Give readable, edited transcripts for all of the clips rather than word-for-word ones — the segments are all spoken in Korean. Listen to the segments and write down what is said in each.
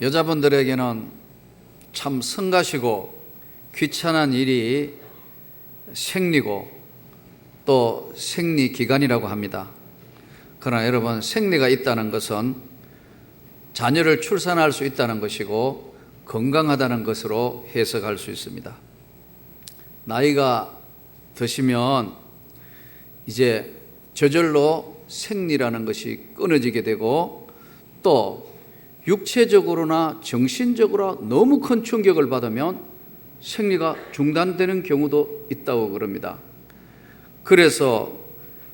여자분들에게는 참 성가시고 귀찮은 일이 생리고 또 생리기간이라고 합니다. 그러나 여러분, 생리가 있다는 것은 자녀를 출산할 수 있다는 것이고 건강하다는 것으로 해석할 수 있습니다. 나이가 드시면 이제 저절로 생리라는 것이 끊어지게 되고 또 육체적으로나 정신적으로 너무 큰 충격을 받으면 생리가 중단되는 경우도 있다고 그럽니다. 그래서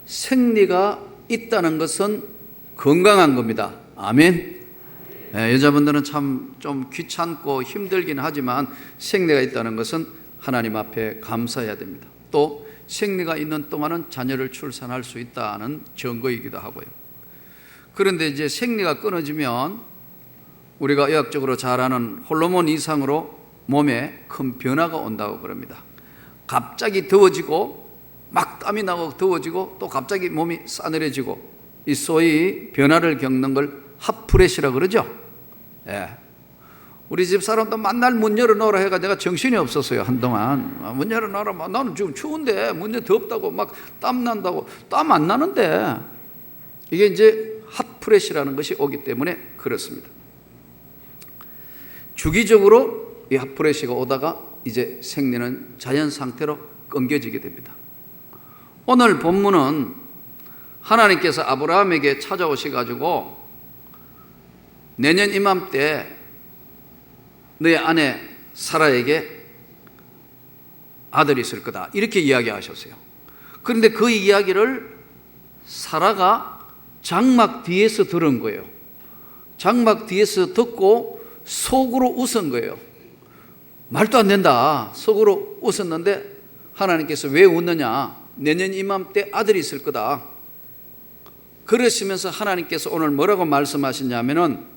생리가 있다는 것은 건강한 겁니다. 아멘. 여자분들은 참 좀 귀찮고 힘들긴 하지만 생리가 있다는 것은 하나님 앞에 감사해야 됩니다. 또 생리가 있는 동안은 자녀를 출산할 수 있다는 증거이기도 하고요. 그런데 이제 생리가 끊어지면 우리가 의학적으로 잘 아는 호르몬 이상으로 몸에 큰 변화가 온다고 그럽니다. 갑자기 더워지고 막 땀이 나고 더워지고 또 갑자기 몸이 싸늘해지고 이 소위 변화를 겪는 걸 핫플래시라고 그러죠. 우리 집 사람도 맨날 문 열어놓으라 해가 내가 정신이 없었어요. 한동안 문 열어놓으라, 나는 지금 추운데 문에 덥다고 막 땀 난다고. 땀 안 나는데 이게 이제 핫플래시라는 것이 오기 때문에 그렇습니다. 주기적으로 이 핫플래시가 오다가 이제 생리는 자연 상태로 끊겨지게 됩니다. 오늘 본문은 하나님께서 아브라함에게 찾아오셔가지고 내년 이맘때 너의 아내 사라에게 아들이 있을 거다 이렇게 이야기하셨어요. 그런데 그 이야기를 사라가 장막 뒤에서 들은 거예요. 장막 뒤에서 듣고 속으로 웃은 거예요. 말도 안 된다. 속으로 웃었는데 하나님께서 왜 웃느냐? 내년 이맘때 아들이 있을 거다. 그러시면서 하나님께서 오늘 뭐라고 말씀하시냐면은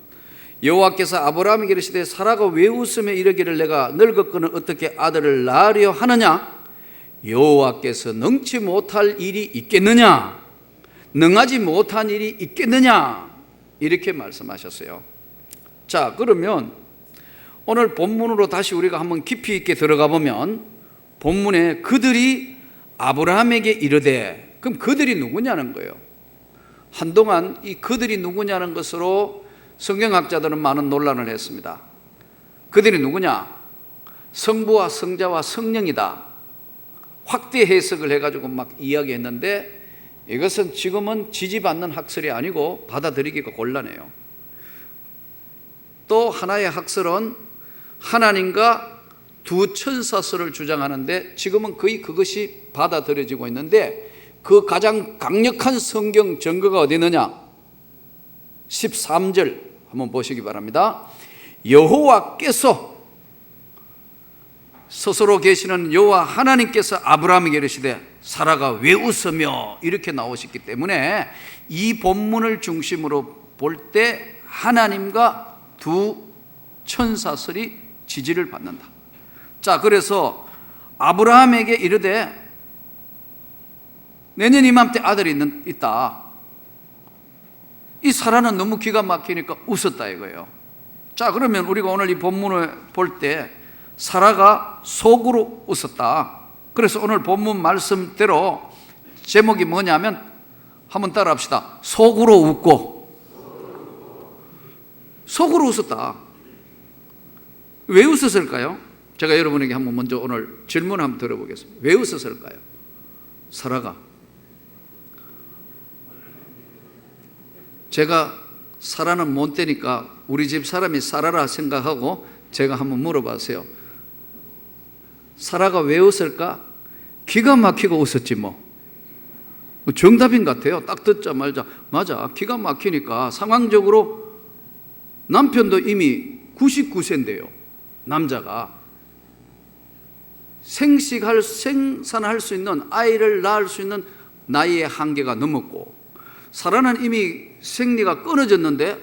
여호와께서 아브라함에게 이르시되 사라가 왜 웃으며 이르기를 내가 늙었거늘 어떻게 아들을 낳으려 하느냐? 여호와께서 능치 못할 일이 있겠느냐? 능하지 못한 일이 있겠느냐? 이렇게 말씀하셨어요. 자, 그러면 오늘 본문으로 다시 우리가 한번 깊이 있게 들어가 보면 본문에 그들이 아브라함에게 이르되, 그럼 그들이 누구냐는 거예요. 한동안 이 그들이 누구냐는 것으로 성경학자들은 많은 논란을 했습니다. 그들이 누구냐? 성부와 성자와 성령이다. 확대 해석을 해가지고 막 이야기했는데 이것은 지금은 지지받는 학설이 아니고 받아들이기가 곤란해요. 또 하나의 학설은 하나님과 두 천사설을 주장하는데 지금은 거의 그것이 받아들여지고 있는데 그 가장 강력한 성경 증거가 어디 있느냐? 13절 한번 보시기 바랍니다. 여호와께서 스스로 계시는 여호와 하나님께서 아브라함에게 이르시되 사라가 왜 웃으며 이렇게 나오셨기 때문에 이 본문을 중심으로 볼 때 하나님과 두 천사설이 지지를 받는다. 자, 그래서 아브라함에게 이르되 내년 이맘때 아들이 있다. 이 사라는 너무 기가 막히니까 웃었다 이거예요. 자, 그러면 우리가 오늘 이 본문을 볼 때 사라가 속으로 웃었다. 그래서 오늘 본문 말씀대로 제목이 뭐냐면 한번 따라 합시다. 속으로 웃고 속으로 웃었다. 왜 웃었을까요? 제가 여러분에게 한번 먼저 오늘 질문 한번 들어보겠습니다. 왜 웃었을까요? 사라가. 제가 사라는 못 되니까 우리 집 사람이 사라라 생각하고 제가 한번 물어봤어요. 사라가 왜 웃을까? 기가 막히고 웃었지 뭐. 정답인 것 같아요. 딱 듣자마자 맞아, 기가 막히니까. 상황적으로 남편도 이미 99세인데요 남자가 생산할 수 있는, 아이를 낳을 수 있는 나이의 한계가 넘었고, 사라는 이미 생리가 끊어졌는데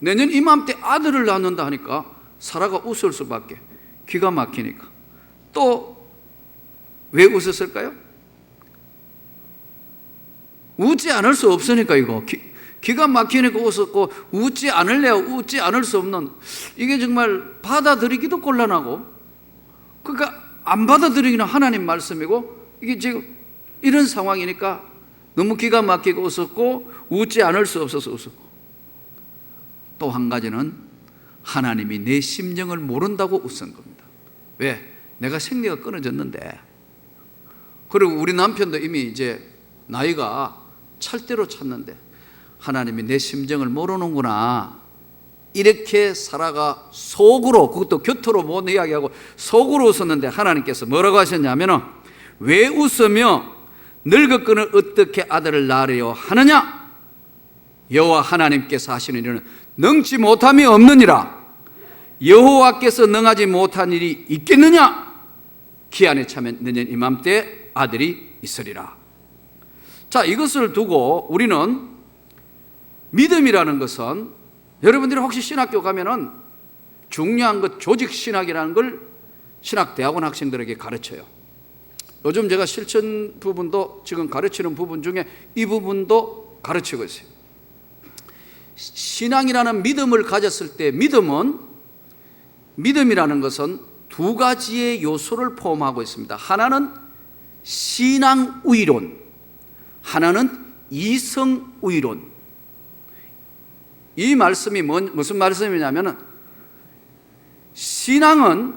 내년 이맘때 아들을 낳는다 하니까 사라가 웃을 수밖에. 기가 막히니까. 또 왜 웃었을까요? 웃지 않을 수 없으니까. 이거 기가 막히니까 웃었고, 웃지 않을래야 웃지 않을 수 없는, 이게 정말 받아들이기도 곤란하고, 그러니까 안 받아들이기는 하나님 말씀이고, 이게 지금 이런 상황이니까 너무 기가 막히고 웃었고, 웃지 않을 수 없어서 웃었고, 또 한 가지는 하나님이 내 심정을 모른다고 웃은 겁니다. 왜? 내가 생리가 끊어졌는데, 그리고 우리 남편도 이미 이제 나이가 찰대로 찼는데 하나님이 내 심정을 모르는구나, 이렇게 살아가 속으로, 그것도 곁으로 못 이야기하고 속으로 웃었는데 하나님께서 뭐라고 하셨냐면은, 왜 웃으며 늙었거늘 어떻게 아들을 낳으려 하느냐? 여호와 하나님께서 하시는 일은 능치 못함이 없느니라. 여호와께서 능하지 못한 일이 있겠느냐? 기한에 차면 내년 이맘때 아들이 있으리라. 자, 이것을 두고 우리는 믿음이라는 것은, 여러분들이 혹시 신학교 가면은 중요한 것, 조직신학이라는 걸 신학대학원 학생들에게 가르쳐요. 요즘 제가 실천 부분도 지금 가르치는 부분 중에 이 부분도 가르치고 있어요. 신앙이라는 믿음을 가졌을 때, 믿음이라는 것은 두 가지의 요소를 포함하고 있습니다. 하나는 신앙우이론, 하나는 이성우이론. 이 말씀이 무슨 말씀이냐면, 신앙은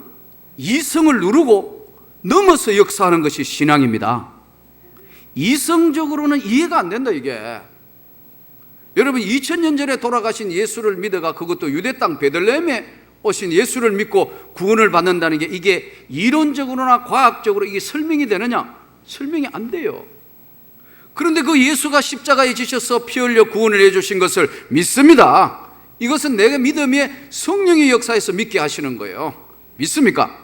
이성을 누르고 넘어서 역사하는 것이 신앙입니다. 이성적으로는 이해가 안 된다, 이게. 여러분, 2000년 전에 돌아가신 예수를 믿어가, 그것도 유대 땅 베들레헴에 오신 예수를 믿고 구원을 받는다는 게, 이게 이론적으로나 과학적으로 이게 설명이 되느냐? 설명이 안 돼요. 그런데 그 예수가 십자가에 지셔서 피 흘려 구원을 해주신 것을 믿습니다. 이것은 내가 믿음의 성령의 역사에서 믿게 하시는 거예요. 믿습니까?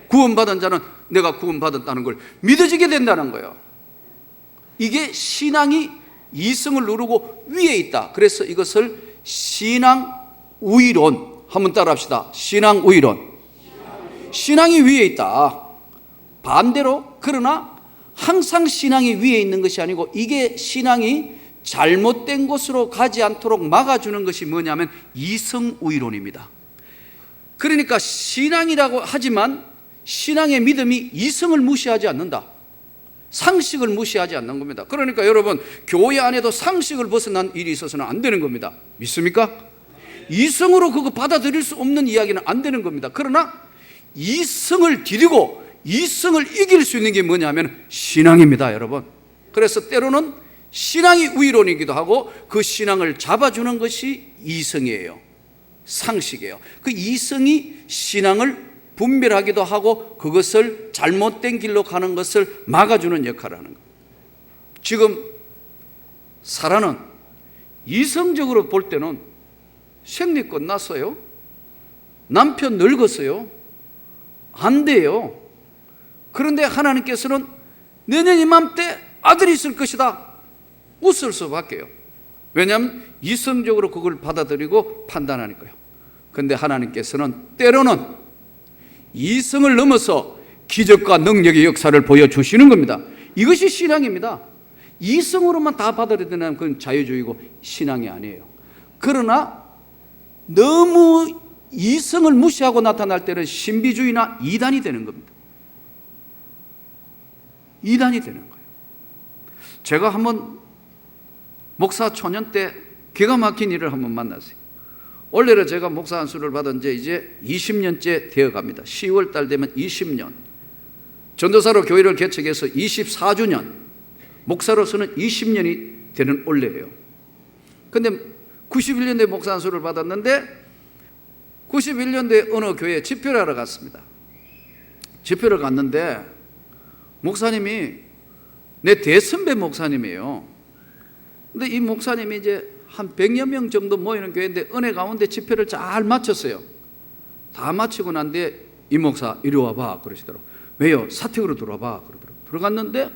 구원받은 자는 내가 구원받았다는 걸 믿어지게 된다는 거예요. 이게 신앙이 이성을 누르고 위에 있다. 그래서 이것을 신앙우이론, 한번 따라 합시다. 신앙우이론. 신앙이 위에 있다. 반대로, 그러나 항상 신앙이 위에 있는 것이 아니고, 이게 신앙이 잘못된 곳으로 가지 않도록 막아주는 것이 뭐냐면 이성우이론입니다. 그러니까 신앙이라고 하지만 신앙의 믿음이 이성을 무시하지 않는다. 상식을 무시하지 않는 겁니다. 그러니까 여러분, 교회 안에도 상식을 벗어난 일이 있어서는 안 되는 겁니다. 믿습니까? 이성으로 그거 받아들일 수 없는 이야기는 안 되는 겁니다. 그러나 이성을 디디고 이성을 이길 수 있는 게 뭐냐면 신앙입니다, 여러분. 그래서 때로는 신앙이 우이론이기도 하고, 그 신앙을 잡아주는 것이 이성이에요. 상식이에요. 그 이성이 신앙을 분별하기도 하고, 그것을 잘못된 길로 가는 것을 막아주는 역할을 하는 거예요. 지금 사라는 이성적으로 볼 때는 생리 끝났어요. 남편 늙었어요. 안 돼요. 그런데 하나님께서는 내년 이맘때 아들이 있을 것이다. 웃을 수밖에요. 왜냐하면 이성적으로 그걸 받아들이고 판단하니까요. 그런데 하나님께서는 때로는 이성을 넘어서 기적과 능력의 역사를 보여주시는 겁니다. 이것이 신앙입니다. 이성으로만 다 받아들이는 그건 자유주의고 신앙이 아니에요. 그러나 너무 이성을 무시하고 나타날 때는 신비주의나 이단이 되는 겁니다. 이단이 되는 거예요. 제가 한번 목사 초년 때 기가 막힌 일을 한번 만났어요. 원래는 제가 목사 안수를 받은 지 이제 20년째 되어 갑니다. 10월 달 되면 20년. 전도사로 교회를 개척해서 24주년, 목사로서는 20년이 되는 올해예요. 근데 91년도에 목사 안수를 받았는데 91년도에 어느 교회에 집회를 하러 갔습니다. 집회를 갔는데 목사님이 내 대선배 목사님이에요. 근데 이 목사님이 이제 한 100여 명 정도 모이는 교회인데 은혜 가운데 집회를 잘 마쳤어요. 다 마치고 난 뒤에 이 목사 이리 와봐 그러시더라고요. 왜요? 사택으로 들어와봐 그러더라고요. 들어갔는데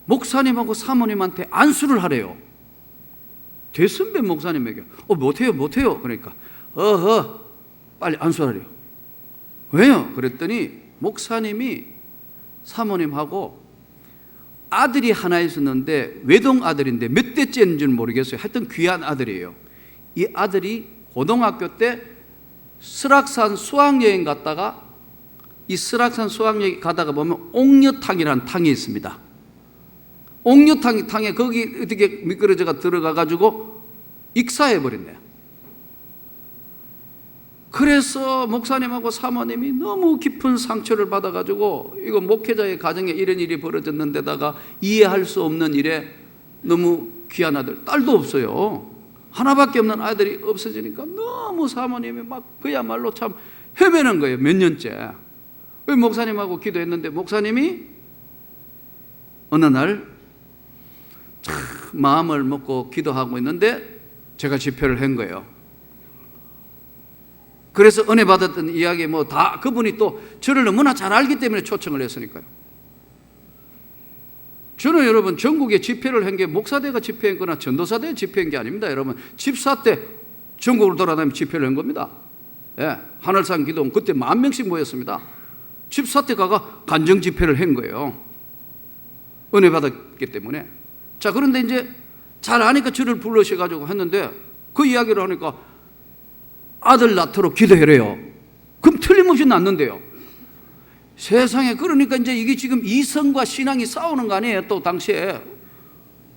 목사님하고 사모님한테 안수를 하래요. 대선배 목사님에게. 못해요. 그러니까 빨리 안수하래요. 왜요? 그랬더니 목사님이 사모님하고 아들이 하나 있었는데 외동 아들인데 몇 대째인지는 모르겠어요. 하여튼 귀한 아들이에요. 이 아들이 고등학교 때 설악산 수학여행 갔다가, 이 설악산 수학여행 가다가 보면 옥녀탕이라는 탕이 있습니다. 옥녀탕에 거기 어떻게 미끄러져가 들어가 가지고 익사해 버렸네요. 그래서 목사님하고 사모님이 너무 깊은 상처를 받아가지고, 이거 목회자의 가정에 이런 일이 벌어졌는데다가 이해할 수 없는 일에 너무 귀한 아들, 딸도 없어요. 하나밖에 없는 아들이 없어지니까 너무 사모님이 막 그야말로 참 헤매는 거예요. 몇 년째. 목사님하고 기도했는데 목사님이 어느 날 참 마음을 먹고 기도하고 있는데 제가 집회를 한 거예요. 그래서 은혜 받았던 이야기 뭐 다 그분이 또 저를 너무나 잘 알기 때문에 초청을 했으니까요. 저는 여러분 전국에 집회를 한 게 목사대가 집회한 거나 전도사대가 집회한 게 아닙니다. 여러분 집사 때 전국을 돌아다니며 집회를 한 겁니다. 예, 하늘산 기도원 그때 10,000명씩 모였습니다. 집사 때 가가 간정 집회를 한 거예요. 은혜 받았기 때문에. 자, 그런데 이제 잘 아니까 저를 불러셔가지고 했는데 그 이야기를 하니까 아들 낳도록 기도해래요. 그럼 틀림없이 낳는데요. 세상에, 그러니까 이제 이게 지금 이성과 신앙이 싸우는 거 아니에요. 또 당시에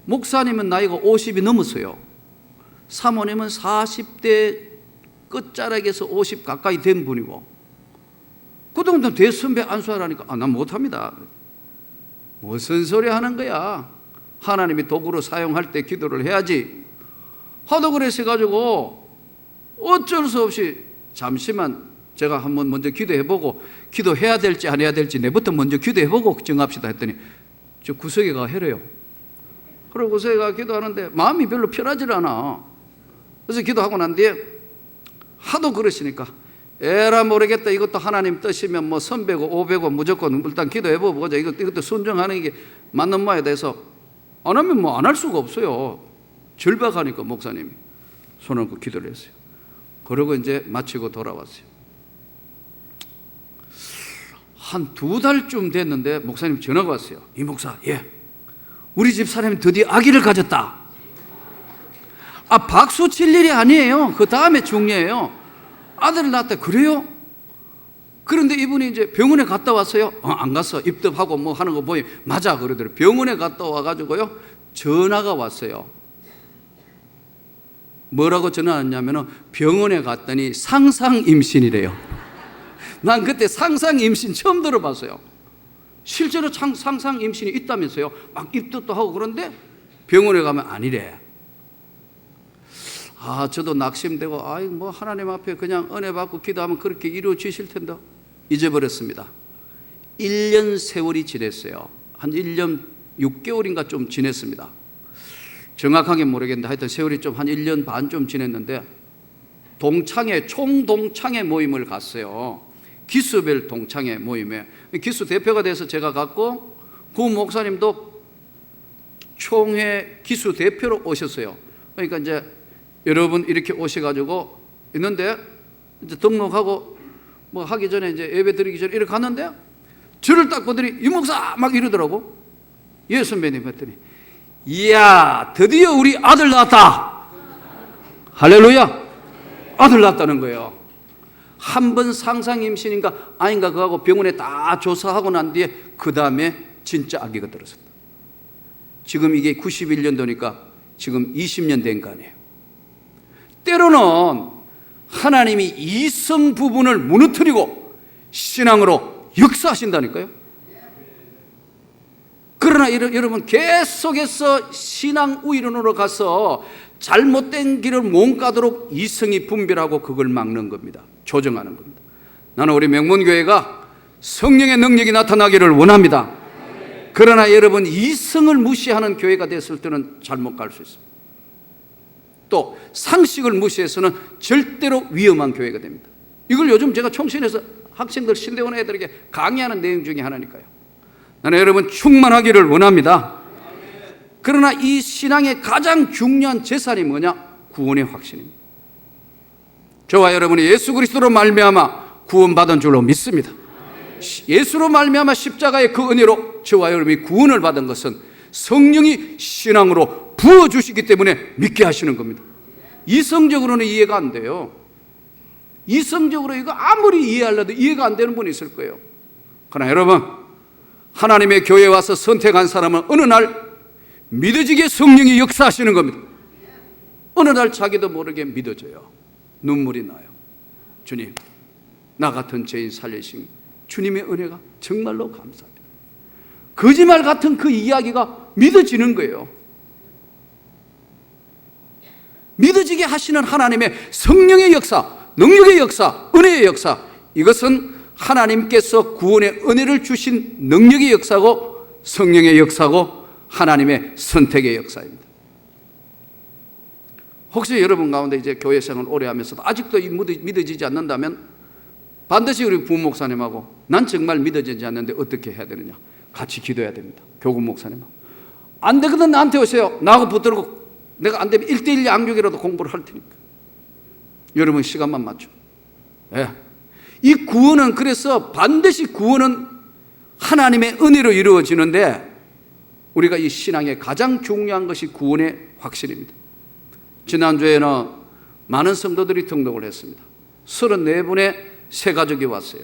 목사님은 나이가 50이 넘었어요. 사모님은 40대 끝자락에서 50 가까이 된 분이고, 그동안 대선배 안수하라니까 난 못합니다. 무슨 소리 하는 거야. 하나님이 도구로 사용할 때 기도를 해야지 하도 그래서 어쩔 수 없이 잠시만 제가 한번 먼저 기도해보고, 기도해야 될지 안 해야 될지 내부터 먼저 기도해보고 정합시다 했더니 저 구석에 가 해래요. 그리고 구석에 가 기도하는데 마음이 별로 편하질 않아. 그래서 기도하고 난 뒤에 하도 그러시니까 에라 모르겠다, 이것도 하나님 뜻이면 뭐 선배고 오배고 무조건 일단 기도해보고 보자, 이것도 순종하는 게 맞는 모양에 대해서 안 하면 뭐 안 할 수가 없어요. 절박하니까 목사님이 손을 얹고 기도를 했어요. 그러고 이제 마치고 돌아왔어요. 한 2달쯤 됐는데 목사님 전화가 왔어요. 이 목사, 예, 우리 집 사람이 드디어 아기를 가졌다. 아, 박수 칠 일이 아니에요. 그 다음에 중요해요. 아들을 낳았다. 그래요? 그런데 이분이 이제 병원에 갔다 왔어요. 안 갔어. 입덧하고 뭐 하는 거 보니 맞아 그러더라고요. 병원에 갔다 와가지고요 전화가 왔어요. 뭐라고 전화 왔냐면은 병원에 갔더니 상상 임신이래요. 난 그때 상상 임신 처음 들어봤어요. 실제로 상상 임신이 있다면서요. 막 입덧도 하고 그런데 병원에 가면 아니래. 아, 저도 낙심되고, 아이 뭐 하나님 앞에 그냥 은혜 받고 기도하면 그렇게 이루어지실 텐데 잊어버렸습니다. 1년 세월이 지났어요. 한 1년 6개월인가 좀 지냈습니다. 정확하게 모르겠는데 하여튼 세월이 좀 한 1년 반 좀 지냈는데 총동창회 모임을 갔어요. 기수별 동창회 모임에 기수 대표가 돼서 제가 갔고, 그 목사님도 총회 기수 대표로 오셨어요. 그러니까 이제 여러분 이렇게 오셔가지고 있는데 이제 등록하고 뭐 하기 전에 이제 예배 드리기 전에 이렇게 갔는데 저를 딱 보더니 이 목사 막 이러더라고. 예 선배님 했더니 이야 드디어 우리 아들 낳았다. 할렐루야. 아들 낳았다는 거예요. 한 번 상상 임신인가 아닌가 그거하고 병원에 다 조사하고 난 뒤에 그 다음에 진짜 아기가 들었었다. 지금 이게 91년도니까 지금 20년 된 거 아니에요. 때로는 하나님이 이성 부분을 무너뜨리고 신앙으로 역사하신다니까요. 그러나 여러분 계속해서 신앙 우이론으로 가서 잘못된 길을 못 가도록 이성이 분별하고 그걸 막는 겁니다. 조정하는 겁니다. 나는 우리 명문교회가 성령의 능력이 나타나기를 원합니다. 그러나 여러분 이성을 무시하는 교회가 됐을 때는 잘못 갈 수 있습니다. 또 상식을 무시해서는 절대로 위험한 교회가 됩니다. 이걸 요즘 제가 총신에서 학생들 신대원 애들에게 강의하는 내용 중에 하나니까요. 나는 여러분 충만하기를 원합니다. 그러나 이 신앙의 가장 중요한 재산이 뭐냐? 구원의 확신입니다. 저와 여러분이 예수 그리스도로 말미암아 구원받은 줄로 믿습니다. 예수로 말미암아 십자가의 그 은혜로 저와 여러분이 구원을 받은 것은 성령이 신앙으로 부어주시기 때문에 믿게 하시는 겁니다. 이성적으로는 이해가 안 돼요. 이성적으로 이거 아무리 이해하려도 이해가 안 되는 분이 있을 거예요. 그러나 여러분, 하나님의 교회에 와서 선택한 사람은 어느 날 믿어지게 성령이 역사하시는 겁니다. 어느 날 자기도 모르게 믿어져요. 눈물이 나요. 주님, 나 같은 죄인 살리신 주님의 은혜가 정말로 감사합니다. 거짓말 같은 그 이야기가 믿어지는 거예요. 믿어지게 하시는 하나님의 성령의 역사, 능력의 역사, 은혜의 역사, 이것은 하나님께서 구원의 은혜를 주신 능력의 역사고 성령의 역사고 하나님의 선택의 역사입니다. 혹시 여러분 가운데 이제 교회 생활 오래 하면서도 아직도 믿어지지 않는다면 반드시 우리 부모 목사님하고 난 정말 믿어지지 않는데 어떻게 해야 되느냐 같이 기도해야 됩니다. 교구 목사님하고. 안 되거든 나한테 오세요. 나하고 붙들고 내가 안 되면 1:1 양육이라도 공부를 할 테니까. 여러분 시간만 맞춰. 예. 이 구원은 그래서 반드시 구원은 하나님의 은혜로 이루어지는데 우리가 이 신앙의 가장 중요한 것이 구원의 확신입니다. 지난주에는 많은 성도들이 등록을 했습니다. 34분의 새 가족이 왔어요.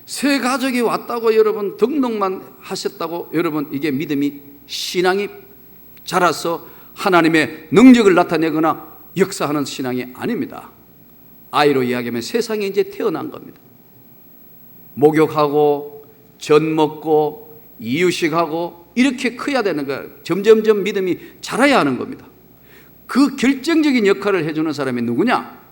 새 가족이 왔다고 여러분 등록만 하셨다고 여러분 이게 믿음이 신앙이 자라서 하나님의 능력을 나타내거나 역사하는 신앙이 아닙니다. 아이로 이야기하면 세상에 이제 태어난 겁니다. 목욕하고 전 먹고 이유식하고 이렇게 커야 되는 거예요. 점점점 믿음이 자라야 하는 겁니다. 그 결정적인 역할을 해주는 사람이 누구냐?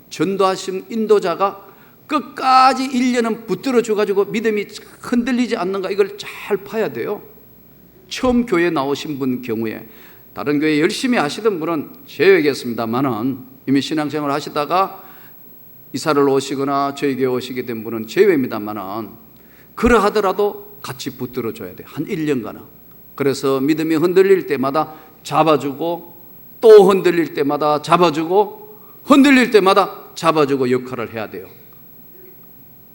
전도하신 인도자가 끝까지 1년은 붙들어 줘가지고 믿음이 흔들리지 않는가 이걸 잘 봐야 돼요. 처음 교회에 나오신 분 경우에 다른 교회 열심히 하시던 분은 제외겠습니다만은 이미 신앙생활을 하시다가 이사를 오시거나 저희 교회 오시게 된 분은 제외입니다만은 그러하더라도 같이 붙들어 줘야 돼요. 한 1년간은. 그래서 믿음이 흔들릴 때마다 잡아주고 또 흔들릴 때마다 잡아주고 흔들릴 때마다 잡아주고 역할을 해야 돼요.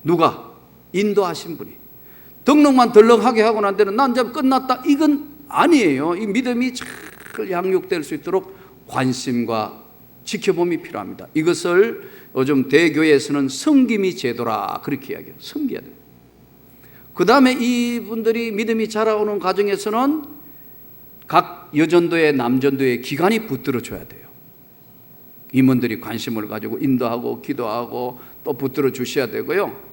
누가? 인도하신 분이. 등록만 덜렁하게 하고 난 데는 난 이제 끝났다 이건 아니에요. 이 믿음이 잘 양육될 수 있도록 관심과 지켜봄이 필요합니다. 이것을 요즘 대교회에서는 섬김이 제도라 그렇게 이야기해요. 섬겨야 돼요. 그 다음에 이분들이 믿음이 자라오는 과정에서는 각 여전도회 남전도회 기관이 붙들어줘야 돼요. 임원들이 관심을 가지고 인도하고 기도하고 또 붙들어 주셔야 되고요.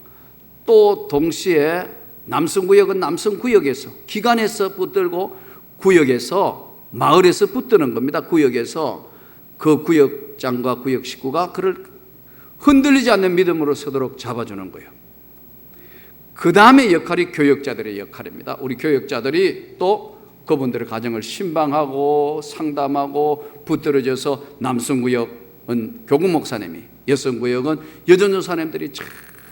또 동시에 남성구역은 남성구역에서 기관에서 붙들고 구역에서 마을에서 붙드는 겁니다. 구역에서 그 구역장과 구역 식구가 그를 흔들리지 않는 믿음으로 서도록 잡아주는 거예요. 그 다음에 역할이 교역자들의 역할입니다. 우리 교역자들이 또 그분들의 가정을 신방하고 상담하고 붙들어줘서 남성구역은 교구 목사님이, 여성구역은 여전도사님들이 잘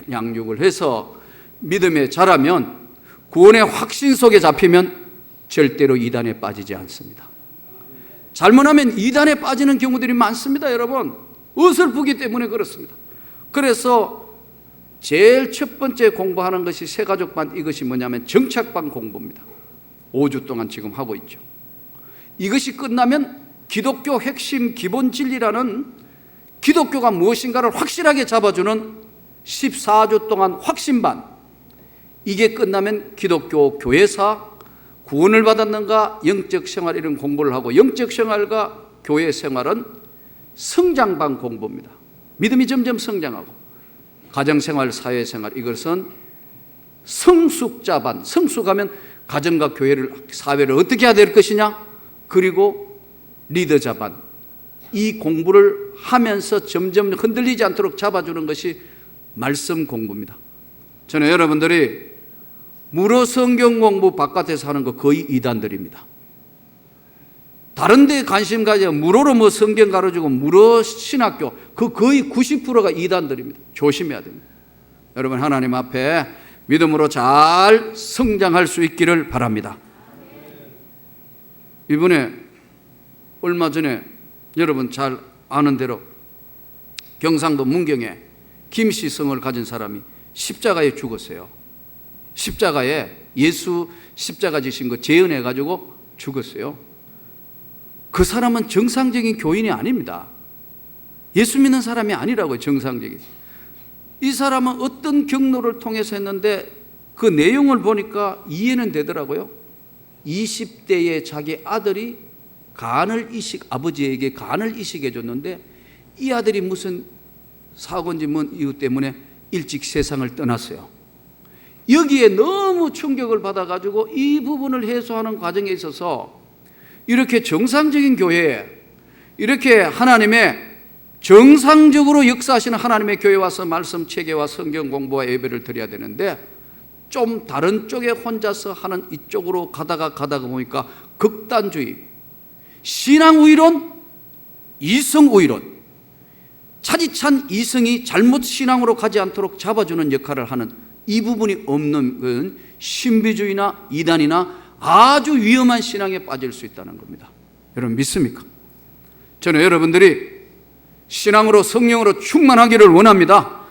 양육을 해서 믿음에 자라면 구원의 확신 속에 잡히면 절대로 이단에 빠지지 않습니다. 잘못하면 이단에 빠지는 경우들이 많습니다. 여러분 어설프기 때문에 그렇습니다. 그래서 제일 첫 번째 공부하는 것이 새가족반 이것이 뭐냐면 정착반 공부입니다. 5주 동안 지금 하고 있죠. 이것이 끝나면 기독교 핵심 기본 진리라는 기독교가 무엇인가를 확실하게 잡아주는 14주 동안 확신반, 이게 끝나면 기독교 교회사 구원을 받았는가 영적 생활 이런 공부를 하고 영적 생활과 교회 생활은 성장반 공부입니다. 믿음이 점점 성장하고 가정생활 사회생활 이것은 성숙자반, 성숙하면 가정과 교회를 사회를 어떻게 해야 될 것이냐 그리고 리더자반 이 공부를 하면서 점점 흔들리지 않도록 잡아주는 것이 말씀 공부입니다. 저는 여러분들이 무료 성경 공부 바깥에서 하는 거 거의 이단들입니다. 다른 데 관심 가지고 무료로 뭐 성경 가르치고 무료 신학교 그 거의 90%가 이단들입니다. 조심해야 됩니다. 여러분 하나님 앞에 믿음으로 잘 성장할 수 있기를 바랍니다. 이번에 얼마 전에 여러분 잘 아는 대로 경상도 문경에 김씨성을 가진 사람이 십자가에 죽었어요. 십자가에 예수 십자가 지신 거 재현해 가지고 죽었어요. 그 사람은 정상적인 교인이 아닙니다. 예수 믿는 사람이 아니라고요. 정상적인. 이 사람은 어떤 경로를 통해서 했는데 그 내용을 보니까 이해는 되더라고요. 20대에 자기 아들이 아버지에게 간을 이식해 줬는데 이 아들이 무슨 사고인지 뭔 이유 때문에 일찍 세상을 떠났어요. 여기에 너무 충격을 받아가지고 이 부분을 해소하는 과정에 있어서 이렇게 정상적인 교회에 이렇게 하나님의 정상적으로 역사하시는 하나님의 교회 와서 말씀 체계와 성경 공부와 예배를 드려야 되는데 좀 다른 쪽에 혼자서 하는 이쪽으로 가다가 보니까 극단주의, 신앙우위론, 이성우위론, 차디찬 이성이 잘못 신앙으로 가지 않도록 잡아주는 역할을 하는 이 부분이 없는 건 신비주의나 이단이나 아주 위험한 신앙에 빠질 수 있다는 겁니다. 여러분 믿습니까? 저는 여러분들이 신앙으로 성령으로 충만하기를 원합니다.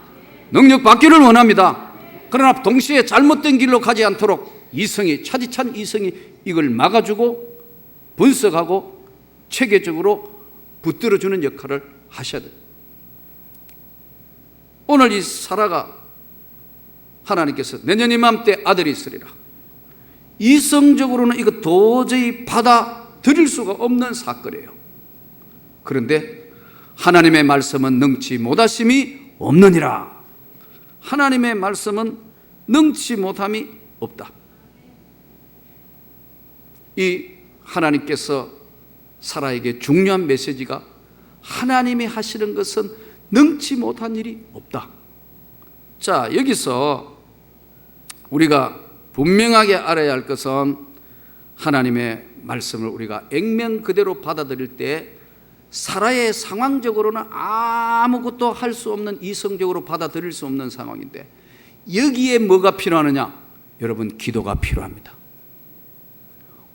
능력 받기를 원합니다. 그러나 동시에 잘못된 길로 가지 않도록 이성이, 차디찬 이성이 이걸 막아주고 분석하고 체계적으로 붙들어주는 역할을 하셔야 돼요. 오늘 이 사라가 하나님께서 내년 이맘때 아들이 있으리라. 이성적으로는 이거 도저히 받아들일 수가 없는 사건이에요. 그런데 하나님의 말씀은 능치 못하심이 없느니라. 하나님의 말씀은 능치 못함이 없다. 이 하나님께서 사라에게 중요한 메시지가 하나님이 하시는 것은 능치 못한 일이 없다. 자, 여기서 우리가 분명하게 알아야 할 것은 하나님의 말씀을 우리가 액면 그대로 받아들일 때 사라의 상황적으로는 아무것도 할 수 없는, 이성적으로 받아들일 수 없는 상황인데 여기에 뭐가 필요하느냐? 여러분, 기도가 필요합니다.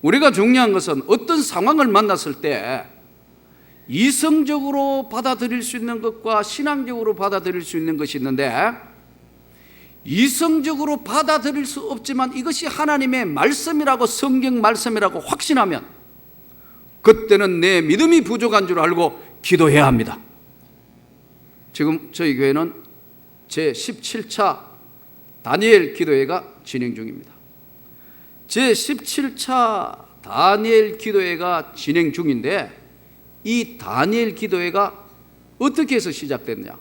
우리가 중요한 것은 어떤 상황을 만났을 때 이성적으로 받아들일 수 있는 것과 신앙적으로 받아들일 수 있는 것이 있는데, 이성적으로 받아들일 수 없지만 이것이 하나님의 말씀이라고, 성경 말씀이라고 확신하면 그때는 내 믿음이 부족한 줄 알고 기도해야 합니다. 지금 저희 교회는 제17차 다니엘 기도회가 진행 중입니다. 제17차 다니엘 기도회가 진행 중인데 이 다니엘 기도회가 어떻게 해서 시작됐냐?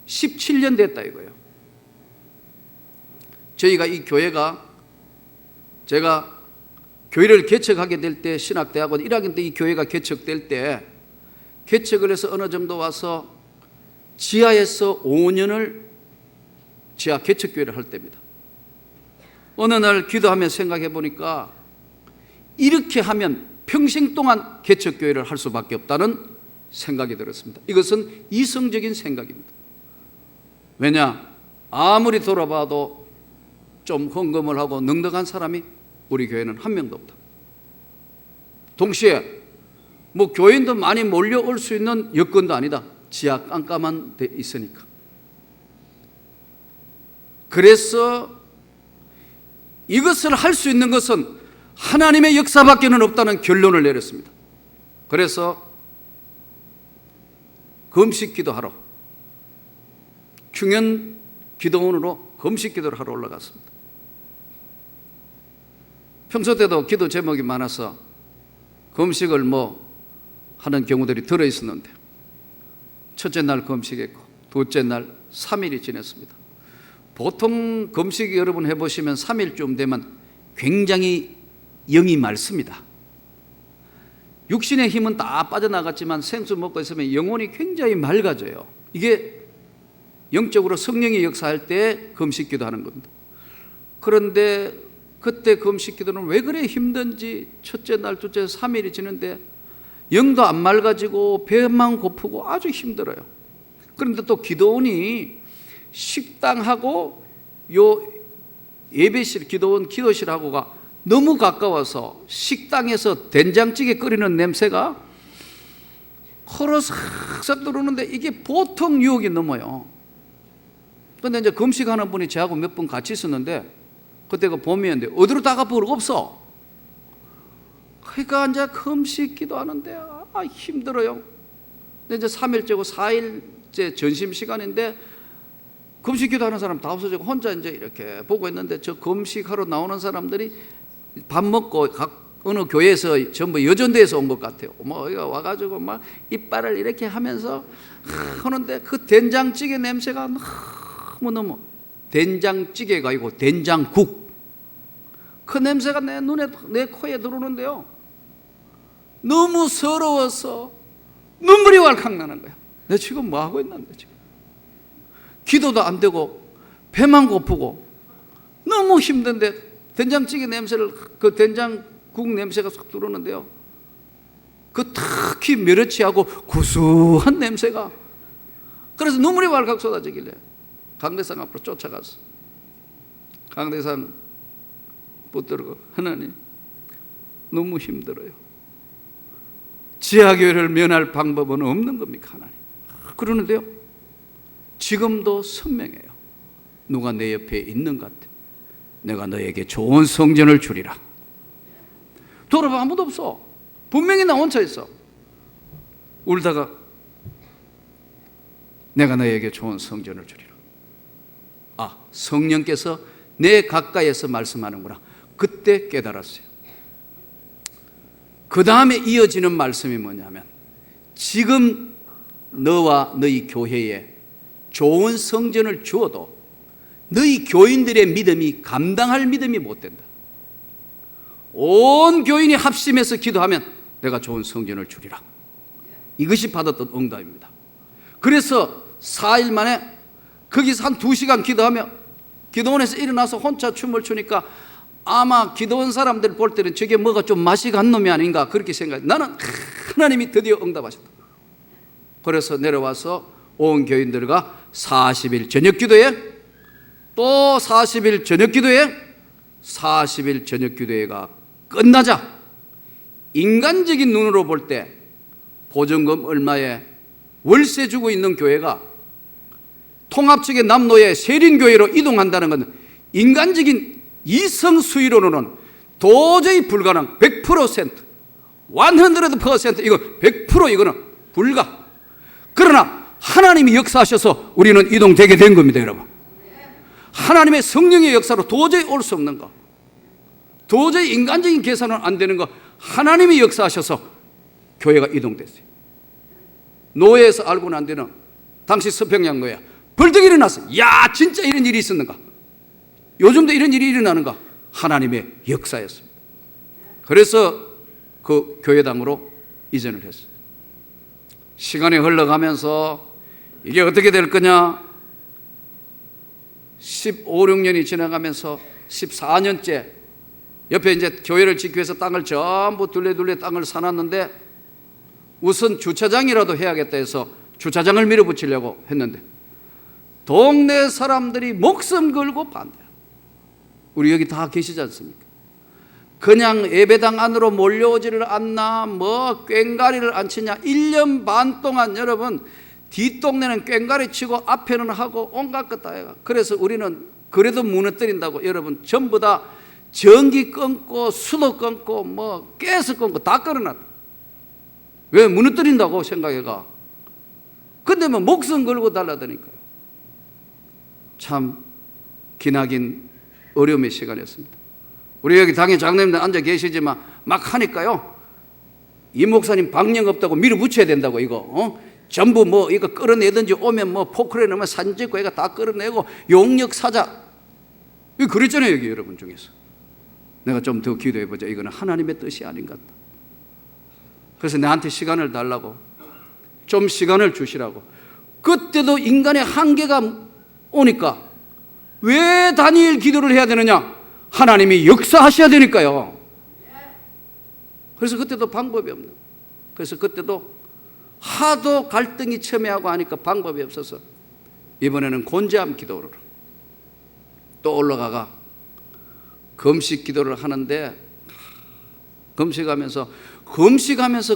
17년 됐다 이거예요. 저희가 이 교회가, 제가 교회를 개척하게 될 때, 신학대학원 1학년 때 이 교회가 개척될 때 개척을 해서 어느 정도 와서 지하에서 5년을 지하 개척교회를 할 때입니다. 어느 날 기도하며 생각해 보니까 이렇게 하면 평생 동안 개척교회를 할 수밖에 없다는 생각이 들었습니다. 이것은 이성적인 생각입니다. 왜냐? 아무리 돌아봐도 좀 헌금을 하고 넉넉한 사람이 우리 교회는 한 명도 없다. 동시에 뭐 교인도 많이 몰려올 수 있는 여건도 아니다. 지하 깜깜한 데 있으니까. 그래서 이것을 할 수 있는 것은 하나님의 역사밖에는 없다는 결론을 내렸습니다. 그래서 금식 기도하러, 중연 기도원으로 금식 기도를 하러 올라갔습니다. 평소 때도 기도 제목이 많아서 금식을 하는 경우들이 들어있었는데 첫째 날 금식했고 둘째 날 3일이 지냈습니다. 보통 금식 여러분 해보시면 3일쯤 되면 굉장히 영이 맑습니다. 육신의 힘은 다 빠져나갔지만 생수 먹고 있으면 영혼이 굉장히 맑아져요. 이게 영적으로 성령이 역사할 때 금식 기도하는 겁니다. 그런데 그때 금식 기도는 왜 그래 힘든지 첫째 날, 둘째 날 3일이 지는데 영도 안 맑아지고 배만 고프고 아주 힘들어요. 그런데 또 기도원이 식당하고 요 예배실, 기도원 기도실하고가 너무 가까워서 식당에서 된장찌개 끓이는 냄새가 코로 싹싹 들어오는데 이게 보통 유혹이 넘어요. 근데 이제 금식하는 분이 저하고 몇 분 같이 있었는데 그때가 봄이었는데 어디로 다 가볼 없어. 그러니까 이제 금식 기도하는데 힘들어요. 근데 이제 3일째고 4일째 전심 시간인데 금식 기도하는 사람 다 없어지고 혼자 이제 이렇게 보고 있는데 저 금식하러 나오는 사람들이 밥 먹고 각 어느 교회에서 전부 여전대에서 온 것 같아요. 뭐 여기가 와가지고 막 이빨을 이렇게 하면서 하는데 그 된장찌개 냄새가 너무 된장찌개가 아니고 된장국. 그 냄새가 내 눈에 내 코에 들어오는데요. 너무 서러워서 눈물이 왈칵 나는 거야. 내가 지금 뭐 하고 있는데 지금 기도도 안 되고 배만 고프고 너무 힘든데 된장찌개 냄새를 그 된장국 냄새가 쏙 들어오는데요. 그 특히 멸치하고 구수한 냄새가 그래서 눈물이 왈칵 쏟아지길래 강대상 앞으로 쫓아갔어. 강대상 붙들고 하나님 너무 힘들어요. 지하교회를 면할 방법은 없는 겁니까 하나님? 그러는데요. 지금도 선명해요. 누가 내 옆에 있는 것 같아. 내가 너에게 좋은 성전을 주리라. 돌아봐 아무도 없어. 분명히 나 혼자 있어. 울다가 내가 너에게 좋은 성전을 주리라. 성령께서 내 가까이에서 말씀하는구나. 그때 깨달았어요. 그 다음에 이어지는 말씀이 뭐냐면 지금 너와 너희 교회에 좋은 성전을 주어도 너희 교인들의 믿음이 감당할 믿음이 못 된다. 온 교인이 합심해서 기도하면 내가 좋은 성전을 주리라. 이것이 받았던 응답입니다. 그래서 4일 만에 거기서 한 2시간 기도하며 기도원에서 일어나서 혼자 춤을 추니까 아마 기도원 사람들 볼 때는 저게 뭐가 좀 맛이 간 놈이 아닌가 그렇게 생각해. 나는 하나님이 드디어 응답하셨다. 그래서 내려와서 온 교인들과 40일 저녁 기도회 또 40일 저녁 기도회 40일 저녁 기도회가 끝나자 인간적인 눈으로 볼 때 보증금 얼마에 월세 주고 있는 교회가 통합 측의 남로의 세린교회로 이동한다는 것은 인간적인 이성 수위로는 도저히 불가능. 100% 100% 이거 100% 이거는 불가. 그러나 하나님이 역사하셔서 우리는 이동되게 된 겁니다, 여러분. 하나님의 성령의 역사로 도저히 올 수 없는 거, 도저히 인간적인 계산은 안 되는 거 하나님이 역사하셔서 교회가 이동됐어요. 노예에서 알고 난 뒤는 당시 서평양노예 벌떡 일어났어요. 야, 진짜 이런 일이 있었는가? 요즘도 이런 일이 일어나는가? 하나님의 역사였습니다. 그래서 그 교회당으로 이전을 했어요. 시간이 흘러가면서 이게 어떻게 될 거냐? 15, 16년이 지나가면서 14년째 옆에 이제 교회를 짓기 위해서 땅을 전부 둘레둘레 땅을 사놨는데 우선 주차장이라도 해야겠다 해서 주차장을 밀어붙이려고 했는데 동네 사람들이 목숨 걸고 반대해요. 우리 여기 다 계시지 않습니까? 그냥 예배당 안으로 몰려오지를 않나 뭐 꽹가리를 안 치냐. 1년 반 동안 여러분 뒷동네는 꽹가리 치고 앞에는 하고 온갖 것 다 해가. 그래서 우리는 그래도 무너뜨린다고 여러분 전부 다 전기 끊고 수도 끊고 뭐 가스 끊고 다 끊어놨다. 왜 무너뜨린다고 생각해가. 근데 뭐 목숨 걸고 달라드니까요. 참 기나긴 어려움의 시간이었습니다. 우리 여기 당의 장로님들 앉아 계시지만 막 하니까요. 이 목사님 방령 없다고 밀어붙여야 된다고 이거 전부 뭐 이거 끌어내든지 오면 뭐 포크레 넣으면 사진 찍고 이거 다 끌어내고 용역 사자 이거 그랬잖아요. 여기 여러분 중에서 내가 좀 더 기도해보자. 이거는 하나님의 뜻이 아닌 것 같다. 그래서 나한테 시간을 달라고 좀 시간을 주시라고. 그때도 인간의 한계가 오니까 왜 다니엘 기도를 해야 되느냐? 하나님이 역사하셔야 되니까요. 그래서 그때도 방법이 없는. 그래서 그때도 하도 갈등이 첨예하고 하니까 방법이 없어서 이번에는 곤제함 기도를 또 올라가가 금식 기도를 하는데 금식하면서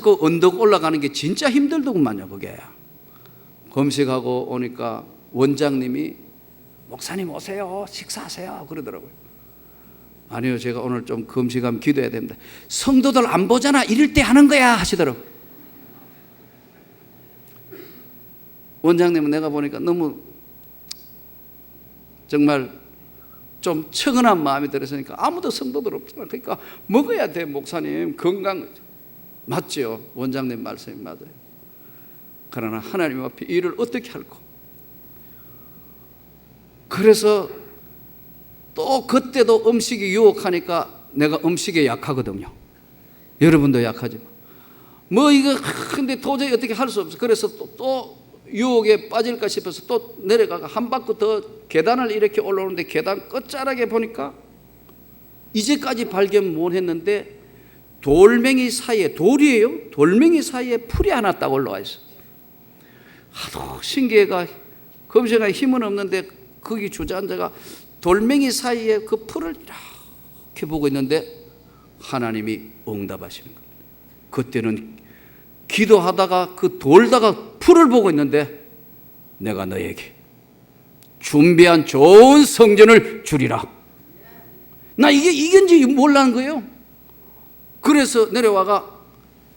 그 언덕 올라가는 게 진짜 힘들더구만요. 그게 금식하고 오니까 원장님이 목사님 오세요, 식사하세요 그러더라고요. 아니요, 제가 오늘 좀 금식하면 기도해야 됩니다. 성도들 안 보잖아, 이럴 때 하는 거야 하시더라고요. 원장님은 내가 보니까 너무 정말 좀 측은한 마음이 들었으니까 아무도 성도들 없잖아. 그러니까 먹어야 돼 목사님, 건강. 맞죠? 원장님 말씀이 맞아요. 그러나 하나님 앞에 일을 어떻게 할까? 그래서 또 그때도 음식이 유혹하니까 내가 음식에 약하거든요. 여러분도 약하죠. 뭐 이거 근데 도저히 어떻게 할 수 없어. 그래서 또 유혹에 빠질까 싶어서 또 내려가가 한 바퀴 더 계단을 이렇게 올라오는데 계단 끝자락에 보니까 이제까지 발견 못 했는데 돌멩이 사이에, 돌이에요, 돌멩이 사이에 풀이 하나 딱 올라와 있어. 하도 신기해가 검색할 힘은 없는데 거기 주저앉아가 돌멩이 사이에 그 풀을 이렇게 보고 있는데 하나님이 응답하시는 겁니다. 그때는 기도하다가 그 돌다가 풀을 보고 있는데 내가 너에게 준비한 좋은 성전을 주리라. 나 이게 이건지 몰라는 거예요. 그래서 내려와가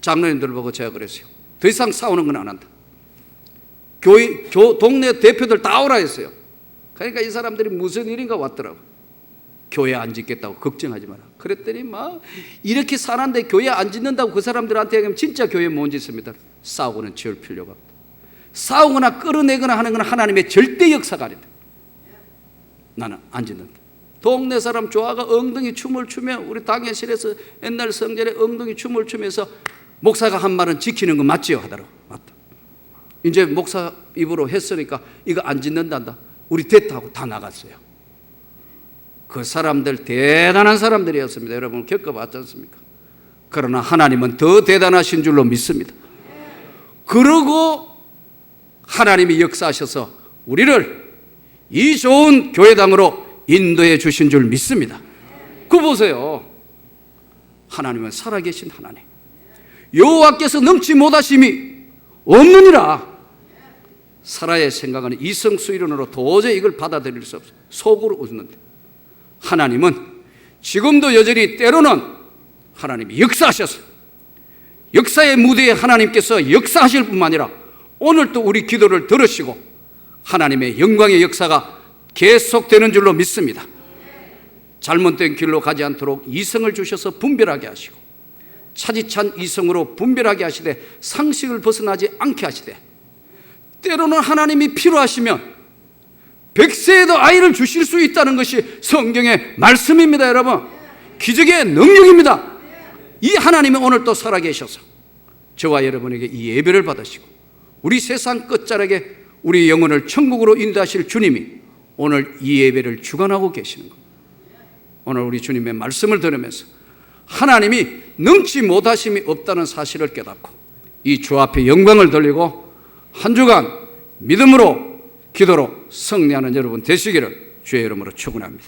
장로님들 보고 제가 그랬어요. 더 이상 싸우는 건 안 한다. 동네 대표들 다 오라 했어요. 그러니까 이 사람들이 무슨 일인가 왔더라고. 교회 안 짓겠다고 걱정하지 마라. 그랬더니 막 이렇게 사는데 교회 안 짓는다고 그 사람들한테 얘기하면 진짜 교회 못 짓습니다. 싸우고는 지을 필요가 없다. 싸우거나 끌어내거나 하는 건 하나님의 절대 역사가 아니다. 나는 안 짓는다. 동네 사람 좋아가 엉덩이 춤을 추며 우리 당회실에서 옛날 성전에 엉덩이 춤을 추면서 목사가 한 말은 지키는 거 맞지요? 하더라고. 맞다. 이제 목사 입으로 했으니까 이거 안 짓는단다. 우리 됐다고 다 나갔어요. 그 사람들 대단한 사람들이었습니다. 여러분 겪어봤지 않습니까? 그러나 하나님은 더 대단하신 줄로 믿습니다. 그러고 하나님이 역사하셔서 우리를 이 좋은 교회당으로 인도해 주신 줄 믿습니다. 그거 보세요. 하나님은 살아계신 하나님. 여호와께서 능치 못하심이 없느니라. 사라의 생각은 이성수이론으로 도저히 이걸 받아들일 수 없어요. 속으로 웃는데 하나님은 지금도 여전히 때로는 하나님이 역사하셔서 역사의 무대에 하나님께서 역사하실 뿐만 아니라 오늘 또 우리 기도를 들으시고 하나님의 영광의 역사가 계속되는 줄로 믿습니다. 잘못된 길로 가지 않도록 이성을 주셔서 분별하게 하시고 차지찬 이성으로 분별하게 하시되 상식을 벗어나지 않게 하시되 때로는 하나님이 필요하시면 100세에도 아이를 주실 수 있다는 것이 성경의 말씀입니다. 여러분 기적의 능력입니다. 이 하나님이 오늘 또 살아계셔서 저와 여러분에게 이 예배를 받으시고 우리 세상 끝자락에 우리 영혼을 천국으로 인도하실 주님이 오늘 이 예배를 주관하고 계시는 겁니다. 오늘 우리 주님의 말씀을 들으면서 하나님이 능치 못하심이 없다는 사실을 깨닫고 이 주 앞에 영광을 돌리고 한 주간 믿음으로 기도로 승리하는 여러분 되시기를 주의 이름으로 축원합니다.